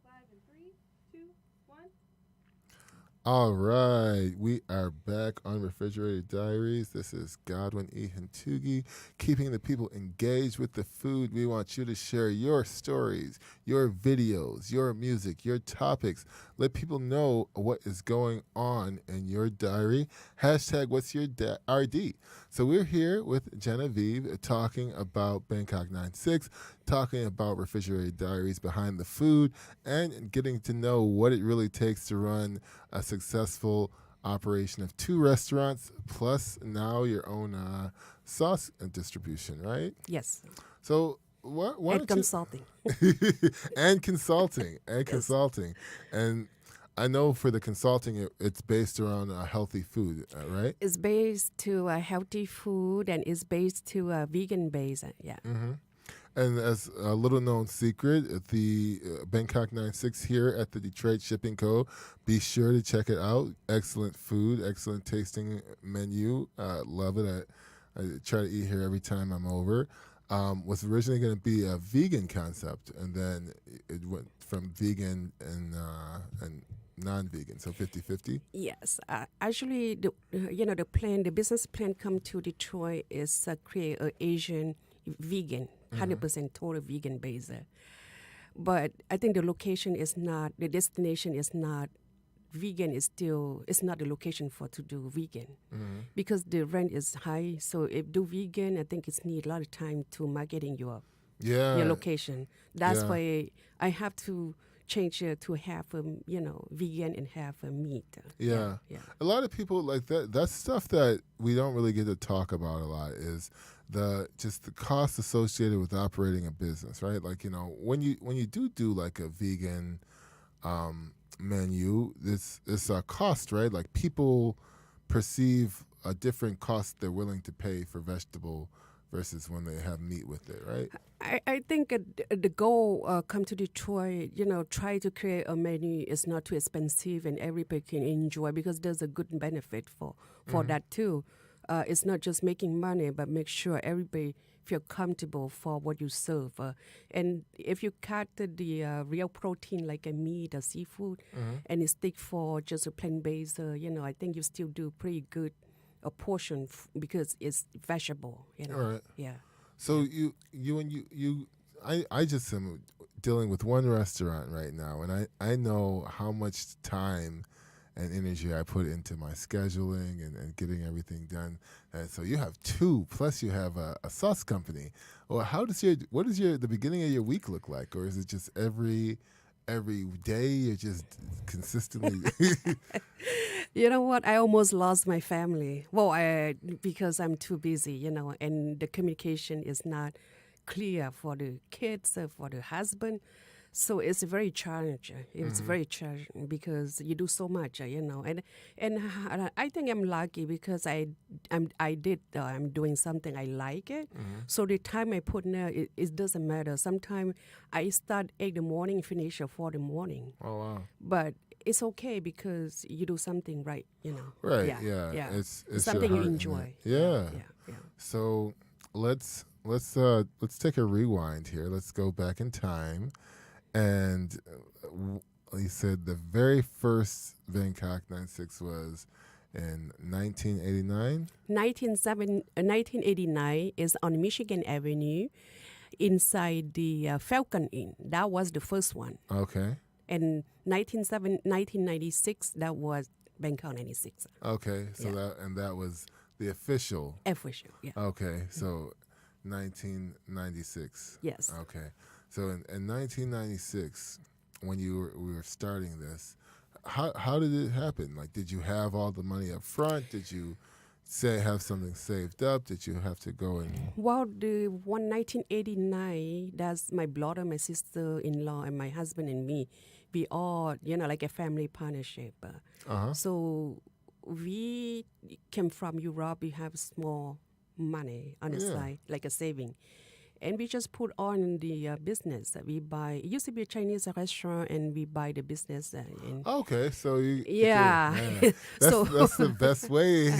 Live in three, two, one. All right, we are back on Refrigerated Diaries. This is Godwin E. Hintugi, keeping the people engaged with the food. We want you to share your stories, your videos, your music, your topics. Let people know what is going on in your diary. Hashtag what's your RD. So we're here with Genevieve talking about Bangkok 96, talking about Refrigerated Diaries behind the food, and getting to know what it really takes to run a successful operation of two restaurants plus now your own sauce distribution, right? Yes. So why And don't you consulting. and consulting and Yes. consulting and I know for the consulting it's based around healthy food, right? It's based to healthy food and it's based to vegan base. Yeah. Mm-hmm. And as a little known secret, at the Bangkok 96 here at the Detroit Shipping Co. Be sure to check it out. Excellent food, excellent tasting menu. Love it. I try to eat here every time I'm over. Was originally going to be a vegan concept, and then it went from vegan and non-vegan, so 50-50. Yes. Actually, the business plan come to Detroit is create a Asian vegan, Mm-hmm. 100% total vegan base. But I think the location is not, the destination is not vegan is still it's not the location for to do vegan Mm-hmm. because the rent is high. So if do vegan, I think it's need a lot of time to marketing your Yeah, location. That's yeah. why I have to change it to have vegan and have a meat. Yeah, Yeah. yeah. A lot of people like that. That's stuff that we don't really get to talk about a lot is the cost associated with operating a business, right? Like, when you do like a vegan menu, it's a cost, right? Like people perceive a different cost they're willing to pay for vegetable versus when they have meat with it, right? I think the goal come to Detroit, try to create a menu is not too expensive and everybody can enjoy because there's a good benefit for Mm-hmm. that too. It's not just making money, but make sure everybody feel comfortable for what you serve. And if you cut the real protein like a meat or seafood, Mm-hmm. and you stick for just a plant-based, I think you still do pretty good a portion because it's vegetable. All right. Yeah, So yeah. I just am dealing with one restaurant right now, and I know how much time and energy I put into my scheduling and getting everything done. And so you have two, plus you have a sauce company. Well, what does the beginning of your week look like, or is it just every day you're just consistently? You know what? I almost lost my family. Well, because I'm too busy, and the communication is not clear for the kids, for the husband. So it's very challenging. It's Mm-hmm. very challenging because you do so much, and I think I'm lucky because I'm doing something I like it. Mm-hmm. So the time I put now, it doesn't matter. Sometimes I start 8 the morning, finish at 4 the morning, Oh wow. but it's okay because you do something right. Right. Yeah, Yeah. yeah. It's your Something you heart in it. enjoy. Yeah, Yeah. yeah, yeah. So let's take a rewind here. Let's go back in time, and you said the very first Bangkok 96 was in 1989. 1989 is on Michigan Avenue inside the Falcon Inn. That was the first one. Okay. And 1996, that was Bangkok 96. Okay. So Yeah, that was the official. official. Yeah, Okay. So 1996. yes. Okay. So in 1996, when we were starting this, how did it happen? Like, did you have all the money up front? Did you say have something saved up? Did you have to go and? Well, the one 1989, that's my brother, my sister-in-law, and my husband and me. We all, like a family partnership. Uh huh. So we came from Europe. We have small money on the Yeah. side, like a saving. and we just put on the business. We buy. It used to be a Chinese restaurant, and we buy the business. And Okay, so you could, yeah, yeah. so That's the best way.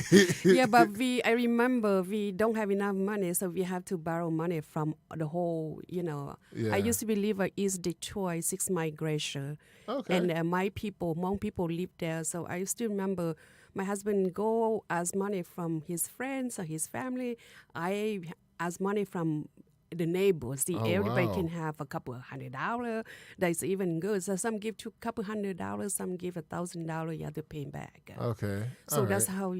yeah, but I remember we don't have enough money, so we have to borrow money from the whole. I Yeah. used to be live at East Detroit, 6 migration, Okay. and my people, Hmong people live there. So I still remember my husband go ask money from his friends or his family. I ask money from the neighbors. See, Oh everybody can wow. have a couple of $100. That's even good. So some give a couple $100, some give $1,000. You have to pay back. Okay. So All that's right. how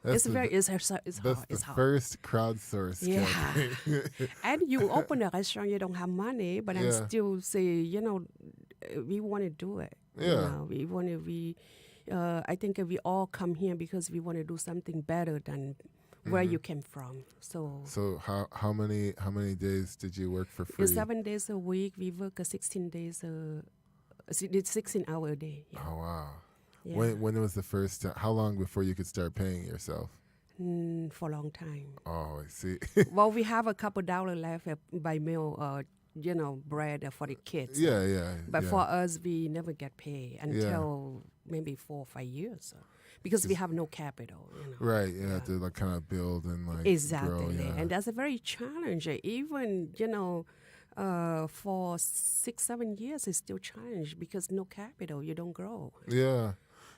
That's it's the very it's that's hard. the It's hard. first crowdsource Yeah. campaign. And you open a restaurant, you don't have money, but I'm Yeah. still say, we want to do it. Yeah. I think we all come here because we want to do something better than where you came from. So So how many days did you work for it's free? 7 days a week. We work 16 days. It's 16 hour a day. Yeah. Oh wow. Yeah. When was the first time? How long before you could start paying yourself? For a long time. Oh, I see. Well, we have a couple dollars left by meal, bread for the kids. yeah. But yeah. for us, we never get paid until maybe 4 or 5 years. Because we have no capital. Right. You have to like kind of build and like Exactly. grow. Yeah. And that's a very challenge. Even, for 6, 7 years, it's still challenge because no capital, you don't grow. Yeah.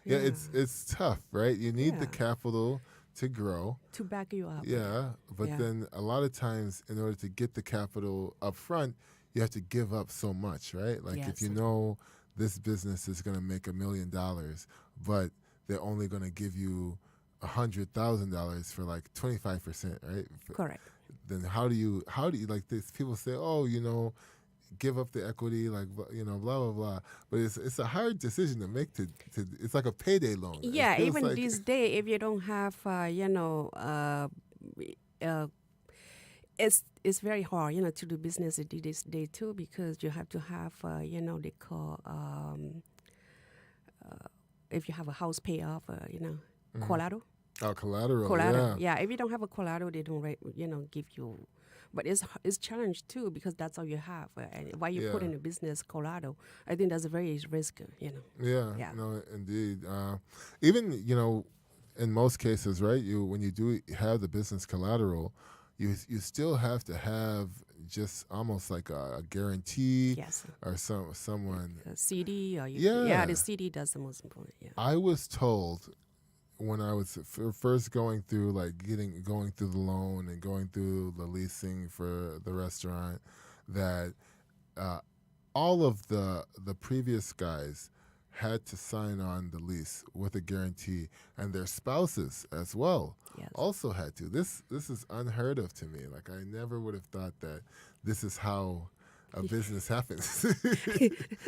Yeah, Yeah. it's tough, right? You need the Yeah. capital to grow. To back you up. Yeah, but Yeah. then a lot of times in order to get the capital up front, you have to give up so much, right? Like if Yes. you know this business is going to make $1 million, but they're only going to give you $100,000 for like 25%, right? Correct. Then how do you like this? People say, oh, give up the equity, like blah blah blah. But it's a hard decision to make. To it's like a payday loan. It Yeah, feels even like, this day, if you don't have, it's very hard, to do business this day too because you have to have, they call if you have a house payoff, collateral. oh, collateral. Collateral. Yeah. Yeah, if you don't have a collateral, they don't, give you. But it's challenge too because that's all you have. And why you put Yeah. in a business collateral, I think that's a very risky. Yeah, Yeah. no, indeed. Even in most cases, right? When you do have the business collateral, you still have to have just almost like a guarantee Yes. or someone. A CD or Yeah. the CD does the most important. Yeah. I was told when I was first going through going through the loan and going through the leasing for the restaurant that all of the previous guys had to sign on the lease with a guarantee, and their spouses as well Yes. also had to. This is unheard of to me. Like I never would have thought that this is how a business happens.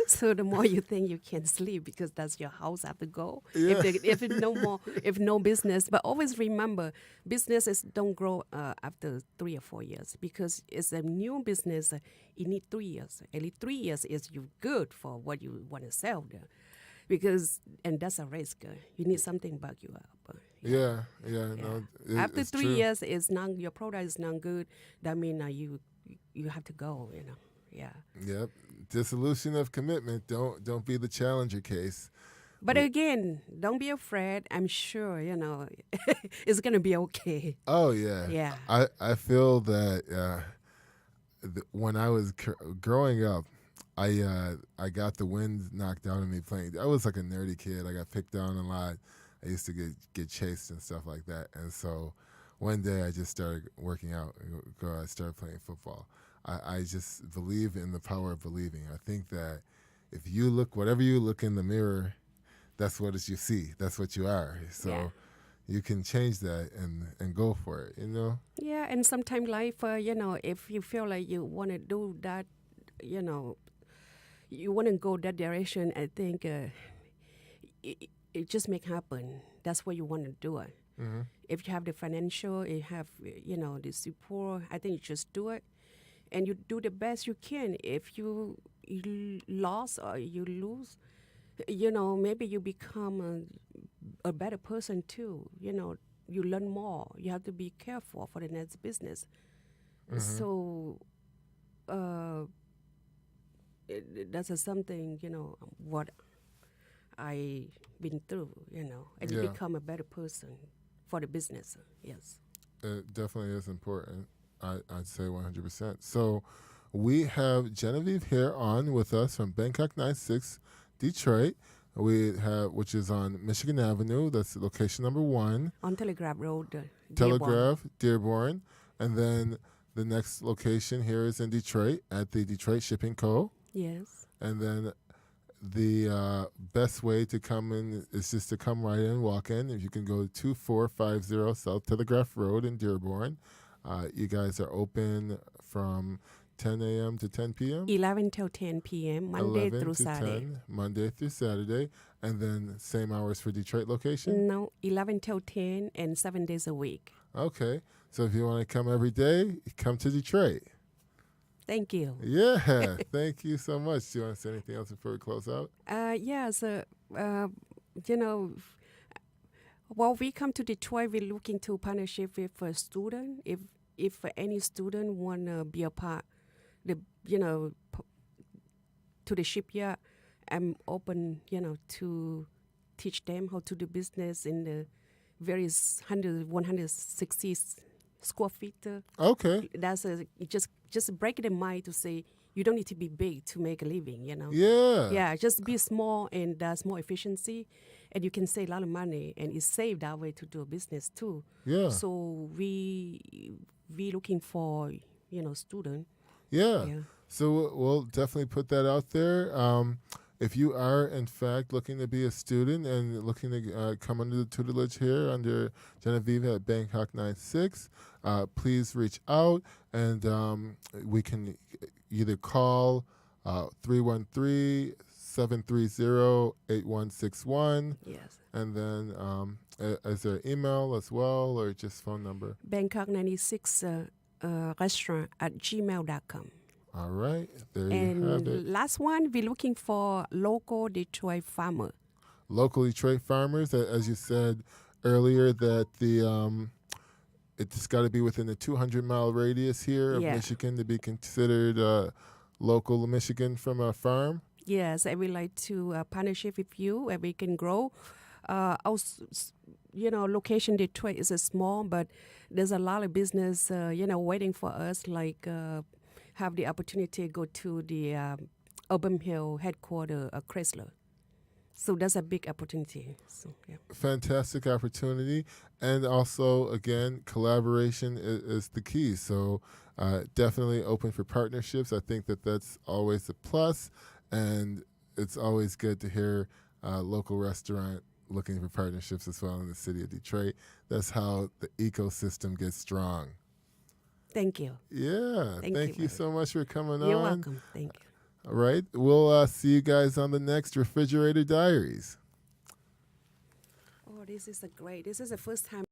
So the more you think you can sleep because that's your house have to go. Yeah. If no business, but always remember businesses don't grow after 3 or 4 years because it's a new business. You need 3 years. At least 3 years is you good for what you want to sell there, and that's a risk. You need something back you up. Yeah. No, After it's 3 true. years, your product is not good. That means you have to go. Yeah. Yep. Dissolution of commitment. Don't be the challenger case. But again, don't be afraid. I'm sure, it's going to be okay. Oh yeah. Yeah. I feel that when I was growing up, I got the wind knocked out of me playing. I was like a nerdy kid. I got picked on a lot. I used to get chased and stuff like that. And so one day I just started working out. I started playing football. I just believe in the power of believing. I think that if you whatever you look in the mirror, that's what you see. That's what you are. So Yeah. you can change that and go for it, Yeah, and sometimes life, if you feel like you want to do that, you want to go that direction, I think it just make happen. That's what you want to do it. Mm-hmm. If you have the financial, you have, the support, I think you just do it. And you do the best you can. If you lost or you lose, maybe you become a better person too. You learn more. You have to be careful for the next business. Mm-hmm. So uh, that's something, what I been through, and Yeah, become a better person for the business. Yes. it definitely is important. I'd say 100%. So we have Genevieve here on with us from Bangkok 96 Detroit. We have, which is on Michigan Avenue. That's location number 1. On Telegraph Road, Dearborn. Telegraph, Dearborn. And then the next location here is in Detroit at the Detroit Shipping Co. Yes. And then the best way to come in is just to come right in, walk in. If you can go to 2450 South Telegraph Road in Dearborn. You guys are open from 10 a.m. to 10 p.m. 11 till 10 p.m. Monday 11 through to Saturday. 10, Monday through Saturday. And then same hours for Detroit location? No, 11 till 10 and 7 days a week. Okay. So if you want to come every day, come to Detroit. Thank you. Yeah. Thank you so much. Do you want to say anything else before we close out? Yes, you know, while we come to Detroit, we're looking to partnership with a student. If any student want to be a part, to the shipyard, I'm open, to teach them how to do business in the various 160 square feet. Okay. That's just break the mind to say you don't need to be big to make a living, Yeah. Yeah, just be small, and that's more efficiency, and you can save a lot of money, and it's saved that way to do a business too. Yeah. So we looking for student. Yeah. Yeah. So we'll definitely put that out there. If you are, in fact, looking to be a student and looking to come under the tutelage here under Genevieve at Bangkok 96, please reach out, and we can either call 313-730-8161. Yes. And then is there email as well, or just phone number? Bangkok 96 restaurant at gmail.com. All right, there you have it. And last one, we're looking for local Detroit farmer. Local Detroit farmers, as you said earlier, that it's got to be within a 200-mile radius here of Michigan to be considered local Michigan from a farm. Yes, I would like to partnership with you, and we can grow. Location Detroit is small, but there's a lot of business, waiting for us, like have the opportunity to go to the Urban Hill headquarters, Chrysler. So that's a big opportunity. So, yeah. Fantastic opportunity. And also, again, collaboration is the key. So definitely open for partnerships. I think that's always a plus. And it's always good to hear local restaurant looking for partnerships as well in the city of Detroit. That's how the ecosystem gets strong. Thank you. Yeah. Thank you so much for coming on. You're welcome. Thank you. All right. We'll see you guys on the next Refrigerator Diaries. Oh, this is the first time.